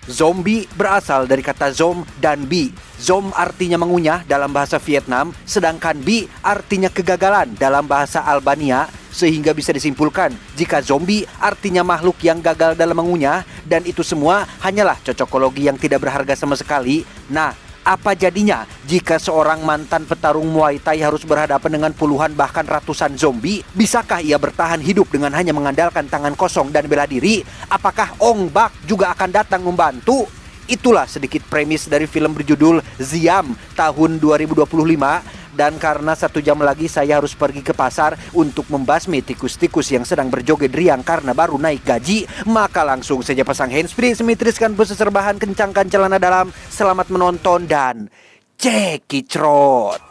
Zombie berasal dari kata zom dan bi. Zom artinya mengunyah dalam bahasa Vietnam, sedangkan bi artinya kegagalan dalam bahasa Albania, sehingga bisa disimpulkan jika zombie artinya makhluk yang gagal dalam mengunyah, dan itu semua hanyalah cocokologi yang tidak berharga sama sekali. Nah, apa jadinya jika seorang mantan petarung Muay Thai harus berhadapan dengan puluhan bahkan ratusan zombie? Bisakah ia bertahan hidup dengan hanya mengandalkan tangan kosong dan bela diri? Apakah Ong Bak juga akan datang membantu? Itulah sedikit premis dari film berjudul Ziam tahun 2025. Dan karena 1 jam lagi saya harus pergi ke pasar untuk membasmi tikus-tikus yang sedang berjoget riang karena baru naik gaji, maka langsung saja pasang handsfree, simetriskan pose serbahan, kencangkan celana dalam. Selamat menonton dan cekicrot.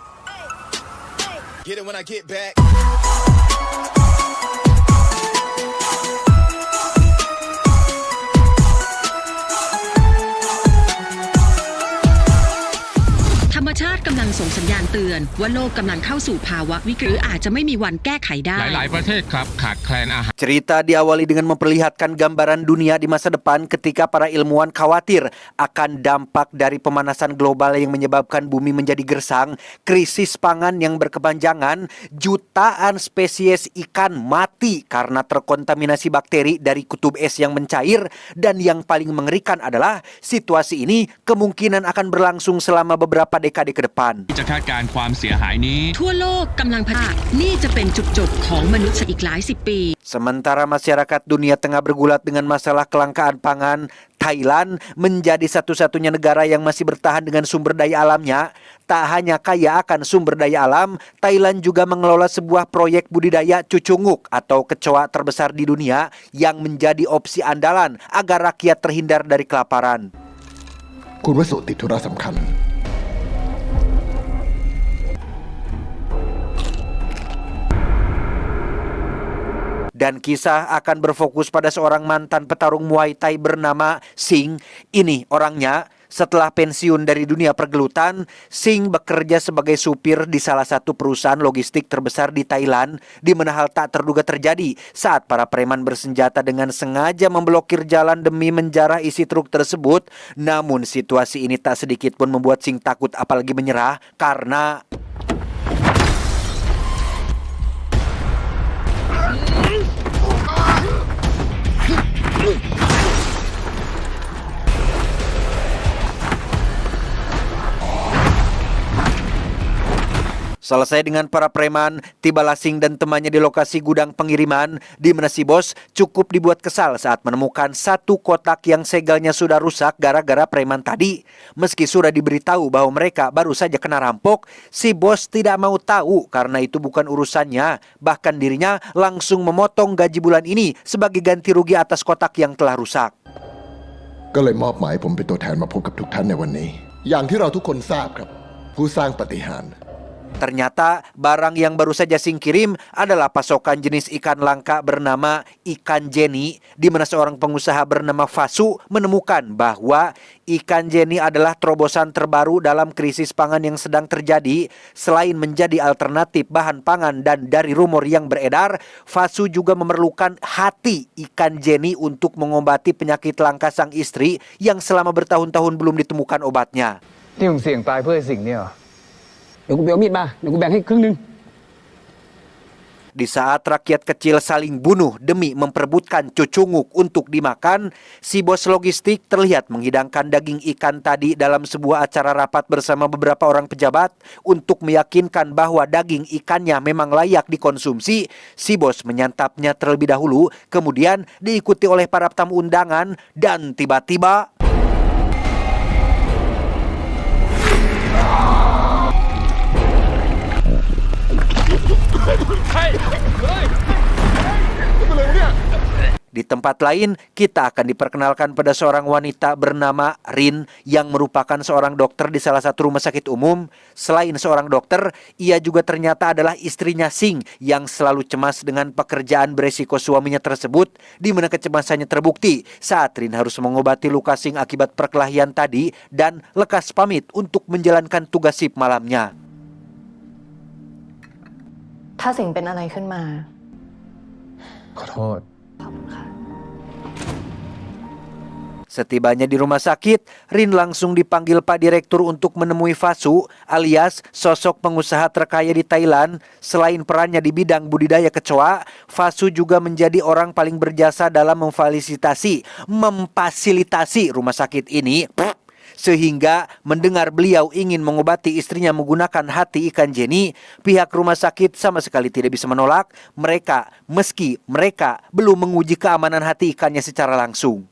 ธรรมชาติกำลังส่งสัญญาณเตือนว่าโลกกำลังเข้าสู่ภาวะวิกฤตหรืออาจจะไม่มีวันแก้ไขได้หลายๆประเทศครับขาดแคลนอาหาร Cerita diawali dengan memperlihatkan gambaran dunia di masa depan ketika para ilmuwan khawatir akan dampak dari pemanasan global yang menyebabkan bumi menjadi gersang, krisis pangan yang berkepanjangan, jutaan spesies ikan mati karena terkontaminasi bakteri dari kutub es yang mencair, dan yang paling mengerikan adalah situasi ini kemungkinan akan berlangsung selama beberapa dekade ke depan. จะคาดการณ์ความเสียหายนี้ ทั่วโลกกำลังพัฒนานี่จะเป็นจุดจบของมนุษย์อีกหลายสิบปี Sementara masyarakat dunia tengah bergulat dengan masalah kelangkaan pangan, Thailand menjadi satu-satunya negara yang masih bertahan dengan sumber daya alamnya. Tak hanya kaya akan sumber daya alam, Thailand juga mengelola sebuah proyek budidaya cucunguk atau kecoa terbesar di dunia yang menjadi opsi andalan agar rakyat terhindar dari kelaparan. คุณวสุติดธุระสำคัญ Dan kisah akan berfokus pada seorang mantan petarung Muay Thai bernama Singh. Ini orangnya. Setelah pensiun dari dunia pergelutan, Singh bekerja sebagai supir di salah satu perusahaan logistik terbesar di Thailand, di mana hal tak terduga terjadi saat para preman bersenjata dengan sengaja memblokir jalan demi menjarah isi truk tersebut. Namun situasi ini tak sedikit pun membuat Singh takut apalagi menyerah karena selesai dengan para preman, tibalah Singh dan temannya di lokasi gudang pengiriman, di mana si bos cukup dibuat kesal saat menemukan satu kotak yang segelnya sudah rusak gara-gara preman tadi. Meski sudah diberitahu bahwa mereka baru saja kena rampok, si bos tidak mau tahu karena itu bukan urusannya. Bahkan dirinya langsung memotong gaji bulan ini sebagai ganti rugi atas kotak yang telah rusak. ก็เลยมอบหมายผมเป็นตัวแทนมาพบกับทุกท่านในวันนี้ อย่างที่เราทุกคนทราบครับ ผู้สร้างปาฏิหาริย์ Ternyata barang yang baru saja Singh kirim adalah pasokan jenis ikan langka bernama ikan Jenny, di mana seorang pengusaha bernama Fasu menemukan bahwa ikan Jenny adalah terobosan terbaru dalam krisis pangan yang sedang terjadi. Selain menjadi alternatif bahan pangan dan dari rumor yang beredar, Fasu juga memerlukan hati ikan Jenny untuk mengobati penyakit langka sang istri yang selama bertahun-tahun belum ditemukan obatnya. ที่ผมเสี่ยงตายเพื่อสิ่งนี้เหรอ เดี๋ยวกูไปเอามีดมา เดี๋ยวกูแบ่งให้ครึ่งนึง Di saat rakyat kecil saling bunuh demi memperebutkan cucunguk untuk dimakan, si bos logistik terlihat menghidangkan daging ikan tadi dalam sebuah acara rapat bersama beberapa orang pejabat untuk meyakinkan bahwa daging ikannya memang layak dikonsumsi. Si bos menyantapnya terlebih dahulu, kemudian diikuti oleh para tamu undangan, dan tiba-tiba di tempat lain, kita akan diperkenalkan pada seorang wanita bernama Rin yang merupakan seorang dokter di salah satu rumah sakit umum. Selain seorang dokter, ia juga ternyata adalah istrinya Singh yang selalu cemas dengan pekerjaan beresiko suaminya tersebut, di mana kecemasannya terbukti saat Rin harus mengobati luka Singh akibat perkelahian tadi dan lekas pamit untuk menjalankan tugas shift malamnya. ถ้าสิ่งเป็นอะไรขึ้นมา ขอโทษ ขอบคุณค่ะ Setibanya di rumah sakit, Rin langsung dipanggil Pak Direktur untuk menemui Fasu alias sosok pengusaha terkaya di Thailand. Selain perannya di bidang budidaya kecoa, Fasu juga menjadi orang paling berjasa dalam memfasilitasi rumah sakit ini. Sehingga mendengar beliau ingin mengobati istrinya menggunakan hati ikan Jenny, pihak rumah sakit sama sekali tidak bisa menolak meski mereka belum menguji keamanan hati ikannya secara langsung.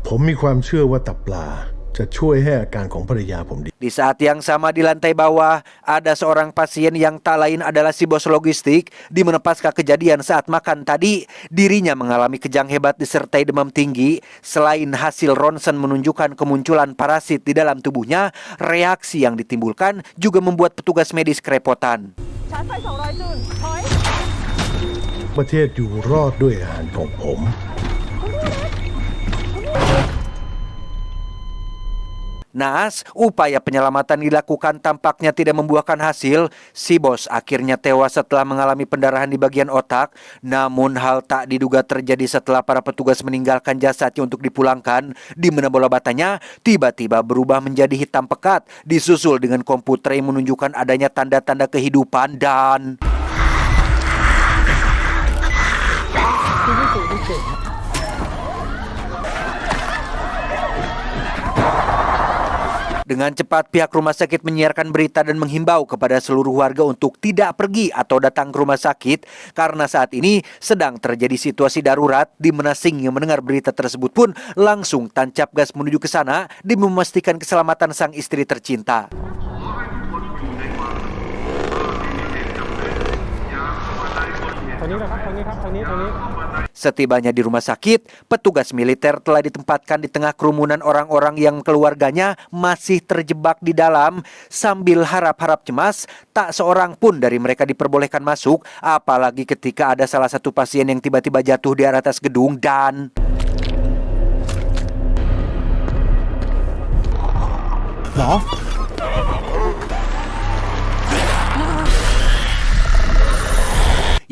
ผมมีความเชื่อว่าตับปลาจะช่วยให้อาการของภรรยาผมดี Di saat yang sama di lantai bawah, ada seorang pasien yang tak lain adalah si bos logistik. Di mana pasca kejadian saat makan tadi, dirinya mengalami kejang hebat disertai demam tinggi. Selain hasil ronsen menunjukkan kemunculan parasit di dalam tubuhnya, reaksi yang ditimbulkan juga membuat petugas medis kerepotan. ประเทศอยู่รอดด้วยอาหารของผม Naas, upaya penyelamatan dilakukan tampaknya tidak membuahkan hasil. Si bos akhirnya tewas setelah mengalami pendarahan di bagian otak. Namun hal tak diduga terjadi setelah para petugas meninggalkan jasadnya untuk dipulangkan, di mana bola batanya tiba-tiba berubah menjadi hitam pekat, disusul dengan komputer yang menunjukkan adanya tanda-tanda kehidupan dan... Dengan cepat pihak rumah sakit menyiarkan berita dan menghimbau kepada seluruh warga untuk tidak pergi atau datang ke rumah sakit karena saat ini sedang terjadi situasi darurat, di mana Singh yang mendengar berita tersebut pun langsung tancap gas menuju ke sana demi memastikan keselamatan sang istri tercinta. Setibanya di rumah sakit, petugas militer telah ditempatkan di tengah kerumunan orang-orang yang keluarganya masih terjebak di dalam. Sambil harap-harap cemas, tak seorang pun dari mereka diperbolehkan masuk, apalagi ketika ada salah satu pasien yang tiba-tiba jatuh di atas gedung dan...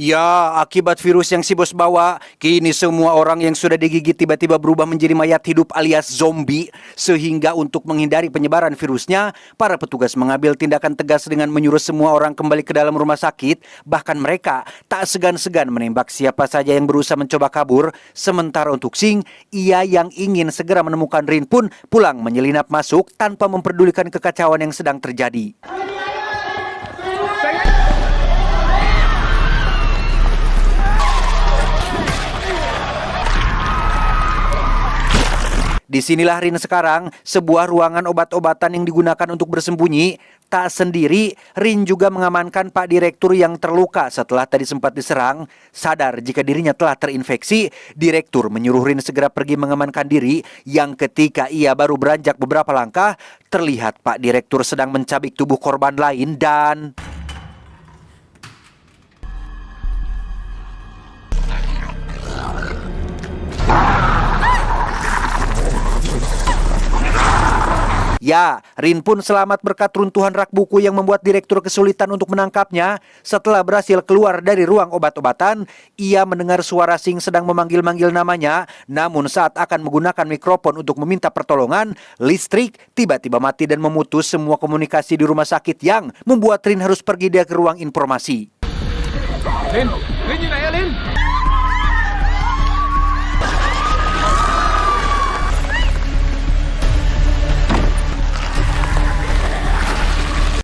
Ya, akibat virus yang si bos bawa, kini semua orang yang sudah digigit tiba-tiba berubah menjadi mayat hidup alias zombie. Sehingga untuk menghindari penyebaran virusnya, para petugas mengambil tindakan tegas dengan menyuruh semua orang kembali ke dalam rumah sakit. Bahkan mereka tak segan-segan menembak siapa saja yang berusaha mencoba kabur. Sementara untuk Singh, ia yang ingin segera menemukan Rin pun pulang menyelinap masuk tanpa memperdulikan kekacauan yang sedang terjadi. Disinilah Rin sekarang, sebuah ruangan obat-obatan yang digunakan untuk bersembunyi. Tak sendiri, Rin juga mengamankan Pak Direktur yang terluka setelah tadi sempat diserang. Sadar jika dirinya telah terinfeksi, Direktur menyuruh Rin segera pergi mengamankan diri, yang ketika ia baru beranjak beberapa langkah, terlihat Pak Direktur sedang mencabik tubuh korban lain dan... Ya, Rin pun selamat berkat runtuhan rak buku yang membuat Direktur kesulitan untuk menangkapnya. Setelah berhasil keluar dari ruang obat-obatan, ia mendengar suara Singh sedang memanggil-manggil namanya. Namun saat akan menggunakan mikrofon untuk meminta pertolongan, listrik tiba-tiba mati dan memutus semua komunikasi di rumah sakit yang membuat Rin harus pergi ke ruang informasi. Rinอยู่ไหนอะRin?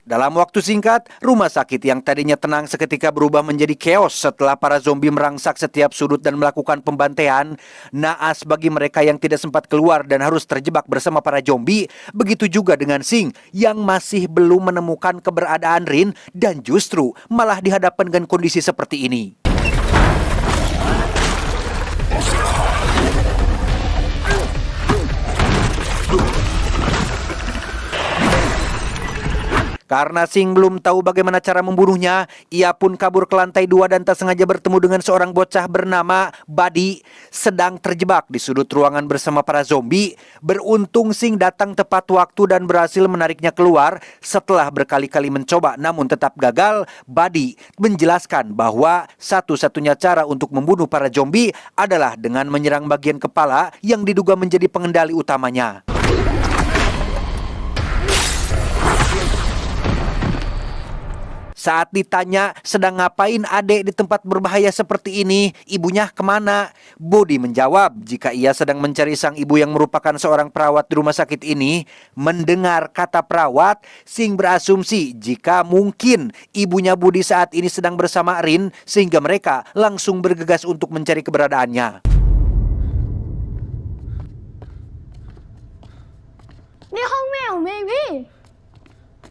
Dalam waktu singkat, rumah sakit yang tadinya tenang seketika berubah menjadi keos setelah para zombie merangsak setiap sudut dan melakukan pembantaian. Naas bagi mereka yang tidak sempat keluar dan harus terjebak bersama para zombie. Begitu juga dengan Singh yang masih belum menemukan keberadaan Rin dan justru malah dihadapkan dengan kondisi seperti ini. Karena Singh belum tahu bagaimana cara membunuhnya, ia pun kabur ke lantai 2 dan tak sengaja bertemu dengan seorang bocah bernama Buddy sedang terjebak di sudut ruangan bersama para zombie. Beruntung Singh datang tepat waktu dan berhasil menariknya keluar. Setelah berkali-kali mencoba namun tetap gagal, Buddy menjelaskan bahwa satu-satunya cara untuk membunuh para zombie adalah dengan menyerang bagian kepala yang diduga menjadi pengendali utamanya. Saat ditanya sedang ngapain adek di tempat berbahaya seperti ini, ibunya kemana? Buddy menjawab jika ia sedang mencari sang ibu yang merupakan seorang perawat di rumah sakit ini. Mendengar kata perawat, Singh berasumsi jika mungkin ibunya Buddy saat ini sedang bersama Rin, sehingga mereka langsung bergegas untuk mencari keberadaannya. Ini hong mèo maybe.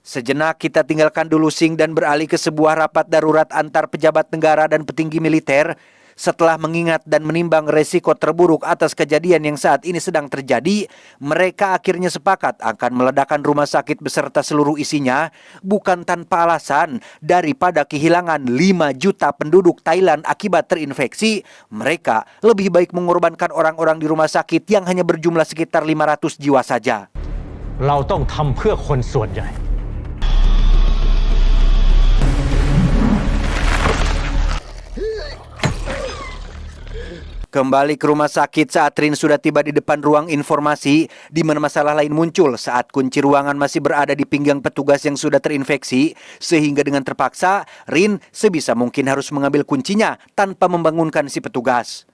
Sejenak kita tinggalkan dulu Singh dan beralih ke sebuah rapat darurat antar pejabat negara dan petinggi militer. Setelah mengingat dan menimbang resiko terburuk atas kejadian yang saat ini sedang terjadi, mereka akhirnya sepakat akan meledakkan rumah sakit beserta seluruh isinya, bukan tanpa alasan. Daripada kehilangan 5 juta penduduk Thailand akibat terinfeksi, mereka lebih baik mengorbankan orang-orang di rumah sakit yang hanya berjumlah sekitar 500 jiwa saja. เราต้องทำเพื่อคนส่วนใหญ่ Kembali ke rumah sakit saat Rin sudah tiba di depan ruang informasi, di mana masalah lain muncul saat kunci ruangan masih berada di pinggang petugas yang sudah terinfeksi, sehingga dengan terpaksa Rin sebisa mungkin harus mengambil kuncinya tanpa membangunkan si petugas.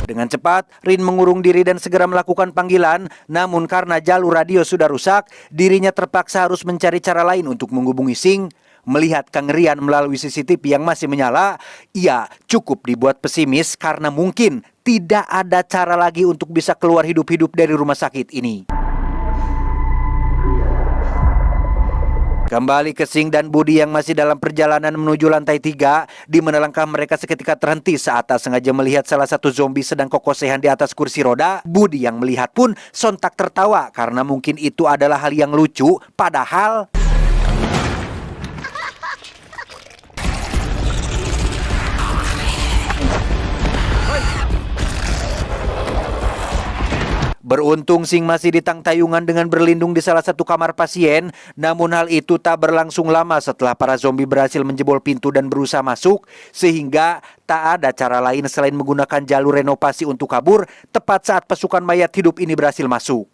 Dengan cepat, Rin mengurung diri dan segera melakukan panggilan. Namun karena jalur radio sudah rusak, dirinya terpaksa harus mencari cara lain untuk menghubungi Singh. Melihat kengerian melalui CCTV yang masih menyala, ia cukup dibuat pesimis karena mungkin tidak ada cara lagi untuk bisa keluar hidup-hidup dari rumah sakit ini. Kembali ke Singh dan Buddy yang masih dalam perjalanan menuju lantai 3, di mana langkah mereka seketika terhenti saat tak sengaja melihat salah satu zombie sedang kokosehan di atas kursi roda. Buddy yang melihat pun sontak tertawa karena mungkin itu adalah hal yang lucu, padahal beruntung Singh masih di tayungan dengan berlindung di salah satu kamar pasien. Namun hal itu tak berlangsung lama setelah para zombie berhasil menjebol pintu dan berusaha masuk, sehingga tak ada cara lain selain menggunakan jalur renovasi untuk kabur tepat saat pasukan mayat hidup ini berhasil masuk.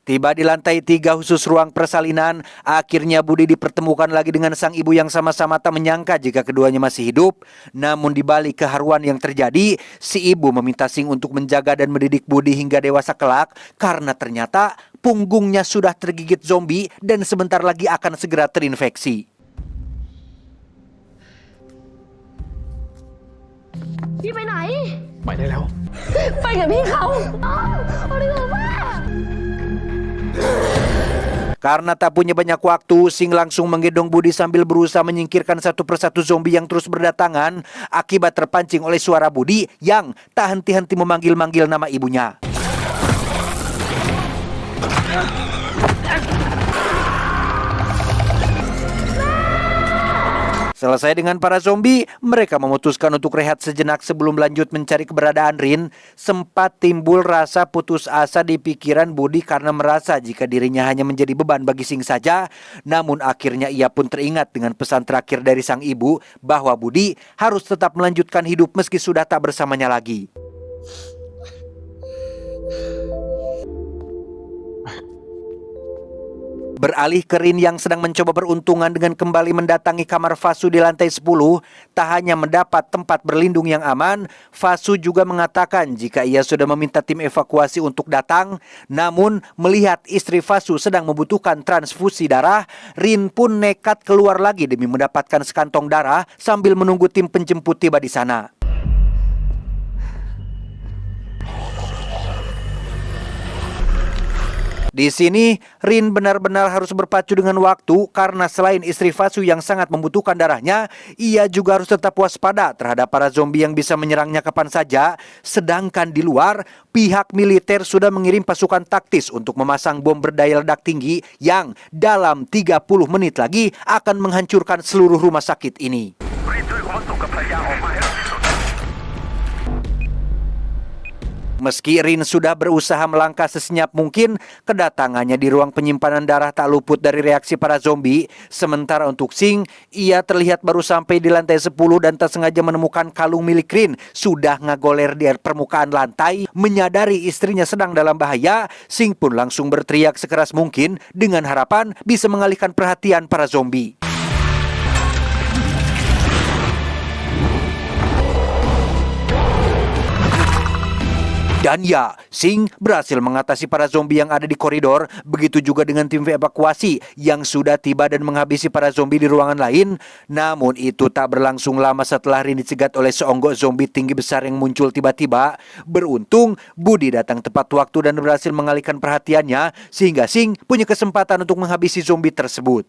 Tiba di lantai 3 khusus ruang persalinan, akhirnya Buddy dipertemukan lagi dengan sang ibu yang sama-sama tak menyangka jika keduanya masih hidup. Namun di balik keharuan yang terjadi, si ibu meminta Singh untuk menjaga dan mendidik Buddy hingga dewasa kelak, karena ternyata punggungnya sudah tergigit zombie dan sebentar lagi akan segera terinfeksi. พี่ไปไหน ไปได้แล้ว ไปกับพี่เขาเอาดีกว่า Karena tak punya banyak waktu, Singh langsung menggendong Buddy sambil berusaha menyingkirkan satu persatu zombie yang terus berdatangan akibat terpancing oleh suara Buddy yang tak henti-henti memanggil-manggil nama ibunya. Selesai dengan para zombie, mereka memutuskan untuk rehat sejenak sebelum lanjut mencari keberadaan Rin. Sempat timbul rasa putus asa di pikiran Buddy karena merasa jika dirinya hanya menjadi beban bagi Singh saja. Namun akhirnya ia pun teringat dengan pesan terakhir dari sang ibu bahwa Buddy harus tetap melanjutkan hidup meski sudah tak bersamanya lagi. Beralih ke Rin yang sedang mencoba beruntungan dengan kembali mendatangi kamar Vasu di lantai 10. Tak hanya mendapat tempat berlindung yang aman, Vasu juga mengatakan jika ia sudah meminta tim evakuasi untuk datang. Namun melihat istri Vasu sedang membutuhkan transfusi darah, Rin pun nekat keluar lagi demi mendapatkan sekantong darah sambil menunggu tim penjemput tiba di sana. Di sini, Rin benar-benar harus berpacu dengan waktu karena selain istri Fasu yang sangat membutuhkan darahnya, ia juga harus tetap waspada terhadap para zombie yang bisa menyerangnya kapan saja. Sedangkan di luar, pihak militer sudah mengirim pasukan taktis untuk memasang bom berdaya ledak tinggi yang dalam 30 menit lagi akan menghancurkan seluruh rumah sakit ini. Meski Rin sudah berusaha melangkah sesenyap mungkin, kedatangannya di ruang penyimpanan darah tak luput dari reaksi para zombie. Sementara untuk Sing, ia terlihat baru sampai di lantai 10 dan tak sengaja menemukan kalung milik Rin sudah ngagoler di permukaan lantai. Menyadari istrinya sedang dalam bahaya, Sing pun langsung berteriak sekeras mungkin dengan harapan bisa mengalihkan perhatian para zombie. Dan ya, Sing berhasil mengatasi para zombie yang ada di koridor. Begitu juga dengan tim evakuasi yang sudah tiba dan menghabisi para zombie di ruangan lain. Namun itu tak berlangsung lama setelah Rin dicegat oleh seonggok zombie tinggi besar yang muncul tiba-tiba. Beruntung, Budi datang tepat waktu dan berhasil mengalihkan perhatiannya sehingga Sing punya kesempatan untuk menghabisi zombie tersebut.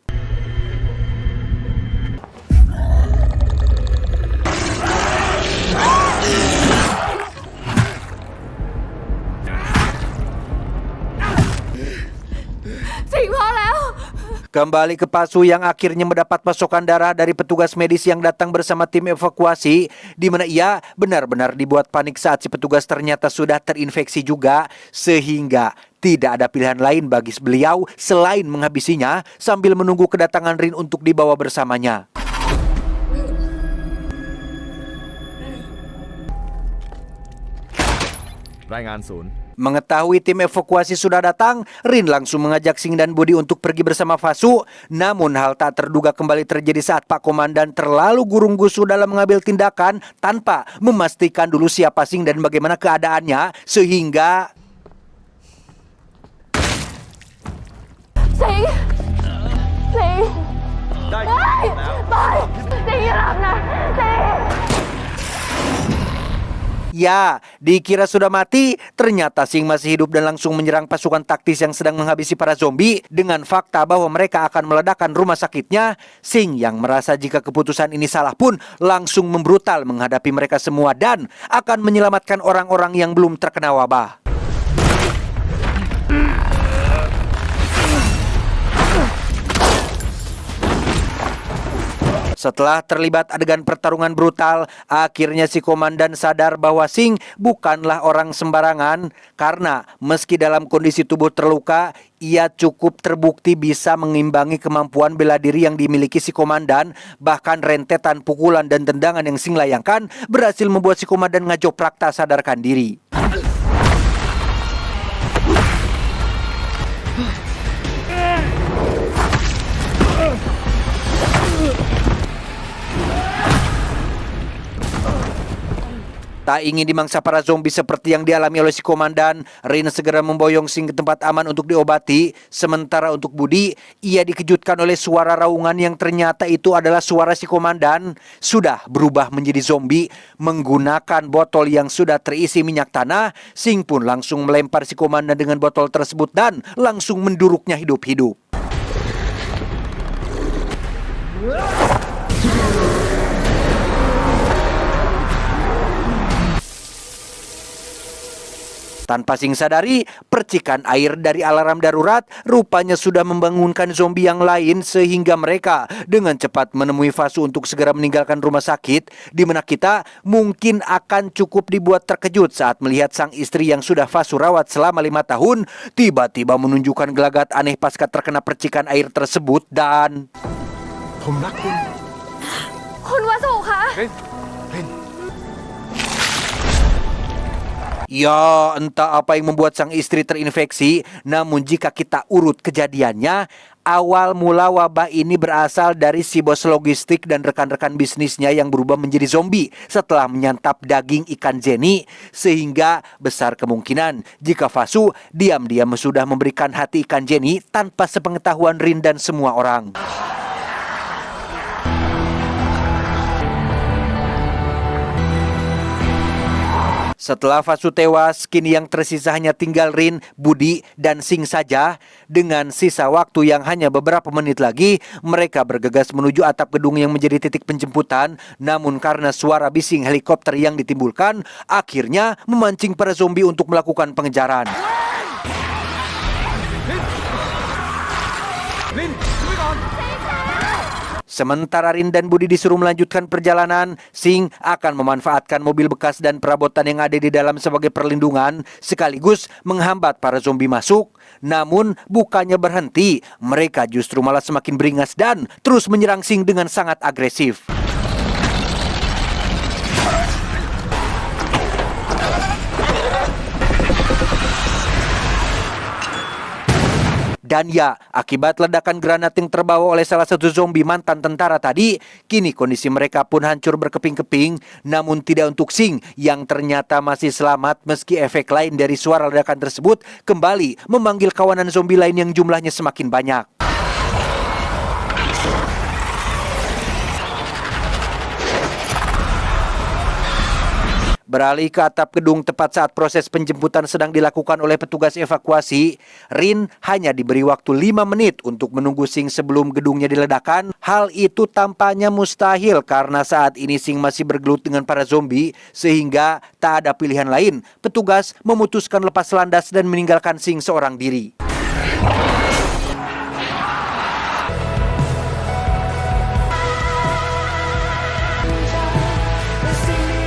Kembali ke Fasu yang akhirnya mendapat pasokan darah dari petugas medis yang datang bersama tim evakuasi, di mana ia benar-benar dibuat panik saat si petugas ternyata sudah terinfeksi juga, sehingga tidak ada pilihan lain bagi beliau selain menghabisinya sambil menunggu kedatangan Rin untuk dibawa bersamanya. Mengetahui tim evakuasi sudah datang, Rin langsung mengajak Sing dan Budi untuk pergi bersama Fasu. Namun hal tak terduga kembali terjadi saat Pak Komandan terlalu gurung-gusu dalam mengambil tindakan tanpa memastikan dulu siapa Sing dan bagaimana keadaannya, sehingga Sing! Sing! Bye! Sing, hirap na! Sing! ya, dikira sudah mati, ternyata Sing masih hidup dan langsung menyerang pasukan taktis yang sedang menghabisi para zombie. Dengan fakta bahwa mereka akan meledakkan rumah sakitnya, Sing yang merasa jika keputusan ini salah pun langsung membrutal menghadapi mereka semua dan akan menyelamatkan orang-orang yang belum terkena wabah. Setelah terlibat adegan pertarungan brutal, akhirnya si komandan sadar bahwa Sing bukanlah orang sembarangan karena meski dalam kondisi tubuh terluka, ia cukup terbukti bisa mengimbangi kemampuan bela diri yang dimiliki si komandan. Bahkan rentetan pukulan dan tendangan yang Sing layangkan berhasil membuat si komandan ngajoprak tak sadarkan diri. Tak ingin dimangsa para zombie seperti yang dialami oleh si komandan, Rin segera memboyong Sing ke tempat aman untuk diobati. Sementara untuk Budi, ia dikejutkan oleh suara raungan yang ternyata itu adalah suara si komandan sudah berubah menjadi zombie. Menggunakan botol yang sudah terisi minyak tanah, Sing pun langsung melempar si komandan dengan botol tersebut dan langsung menduruknya hidup-hidup. Tanpa Sing sadari, percikan air dari alarm darurat rupanya sudah membangunkan zombie yang lain sehingga mereka dengan cepat menemui Fasu untuk segera meninggalkan rumah sakit, di mana kita mungkin akan cukup dibuat terkejut saat melihat sang istri yang sudah Fasu rawat selama 5 tahun tiba-tiba menunjukkan gelagat aneh pasca terkena percikan air tersebut dan... Kun Wasu ka? Ya, entah apa yang membuat sang istri terinfeksi, namun jika kita urut kejadiannya, awal mula wabah ini berasal dari si bos logistik dan rekan-rekan bisnisnya yang berubah menjadi zombie setelah menyantap daging ikan Jenny, sehingga besar kemungkinan jika Fasu diam-diam sudah memberikan hati ikan Jenny tanpa sepengetahuan Rin dan semua orang. Setelah Vasu tewas, kini yang tersisa hanya tinggal Rin, Budi, dan Sing saja. Dengan sisa waktu yang hanya beberapa menit lagi, mereka bergegas menuju atap gedung yang menjadi titik penjemputan. Namun karena suara bising helikopter yang ditimbulkan, akhirnya memancing para zombie untuk melakukan pengejaran. Sementara Rin dan Budi disuruh melanjutkan perjalanan, Sing akan memanfaatkan mobil bekas dan perabotan yang ada di dalam sebagai perlindungan, sekaligus menghambat para zombie masuk. Namun bukannya berhenti, mereka justru malah semakin beringas dan terus menyerang Sing dengan sangat agresif. Dan ya, akibat ledakan granat yang terbawa oleh salah satu zombie mantan tentara tadi, kini kondisi mereka pun hancur berkeping-keping. Namun tidak untuk Sing yang ternyata masih selamat, meski efek lain dari suara ledakan tersebut kembali memanggil kawanan zombie lain yang jumlahnya semakin banyak. Beralih ke atap gedung tepat saat proses penjemputan sedang dilakukan oleh petugas evakuasi, Rin hanya diberi waktu 5 menit untuk menunggu Sing sebelum gedungnya diledakkan. Hal itu tampaknya mustahil karena saat ini Sing masih bergelut dengan para zombie, sehingga tak ada pilihan lain. Petugas memutuskan lepas landas dan meninggalkan Sing seorang diri.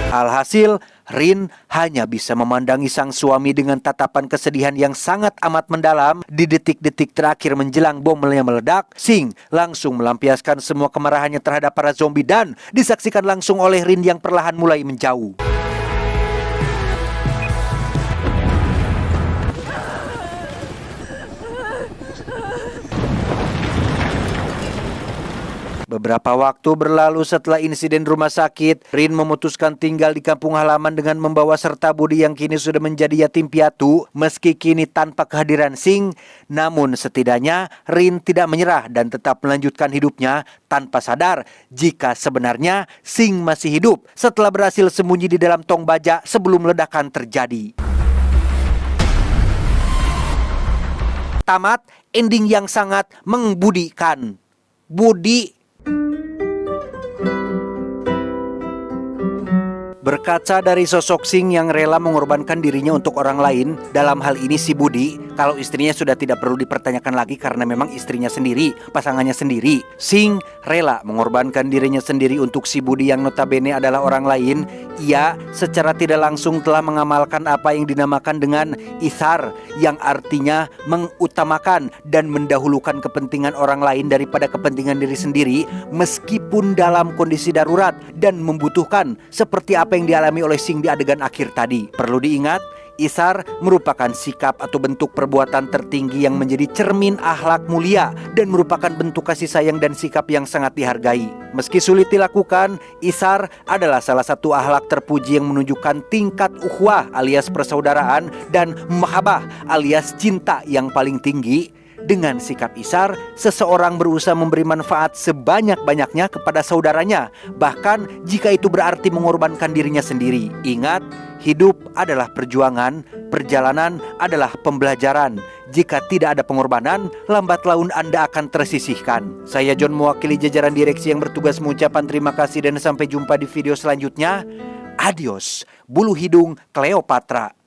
Alhasil, Rin hanya bisa memandangi sang suami dengan tatapan kesedihan yang sangat amat mendalam. Di detik-detik terakhir menjelang bomnya meledak, Sing langsung melampiaskan semua kemarahannya terhadap para zombie dan disaksikan langsung oleh Rin yang perlahan mulai menjauh. Beberapa waktu berlalu setelah insiden rumah sakit, Rin memutuskan tinggal di kampung halaman dengan membawa serta Budi yang kini sudah menjadi yatim piatu. Meski kini tanpa kehadiran Sing, namun setidaknya Rin tidak menyerah dan tetap melanjutkan hidupnya tanpa sadar jika sebenarnya Sing masih hidup setelah berhasil sembunyi di dalam tong baja sebelum ledakan terjadi. Tamat ending yang sangat mengbudikan. Budi berkaca dari sosok Sing yang rela mengorbankan dirinya untuk orang lain, dalam hal ini si Budi, kalau istrinya sudah tidak perlu dipertanyakan lagi karena memang istrinya sendiri, pasangannya sendiri. Sing rela mengorbankan dirinya sendiri untuk si Budi yang notabene adalah orang lain. Ia secara tidak langsung telah mengamalkan apa yang dinamakan dengan ithar, yang artinya mengutamakan dan mendahulukan kepentingan orang lain daripada kepentingan diri sendiri, meskipun dalam kondisi darurat dan membutuhkan, seperti apa yang dialami oleh Sing di adegan akhir tadi. Perlu diingat, ithar merupakan sikap atau bentuk perbuatan tertinggi yang menjadi cermin akhlak mulia dan merupakan bentuk kasih sayang dan sikap yang sangat dihargai. Meski sulit dilakukan, ithar adalah salah satu akhlak terpuji yang menunjukkan tingkat ukhuwah alias persaudaraan dan mahabbah alias cinta yang paling tinggi. Dengan sikap ithar, seseorang berusaha memberi manfaat sebanyak-banyaknya kepada saudaranya, bahkan jika itu berarti mengorbankan dirinya sendiri. Ingat, hidup adalah perjuangan, perjalanan adalah pembelajaran. Jika tidak ada pengorbanan, lambat laun Anda akan tersisihkan. Saya John mewakili jajaran direksi yang bertugas mengucapkan terima kasih dan sampai jumpa di video selanjutnya. Adios, bulu hidung Cleopatra.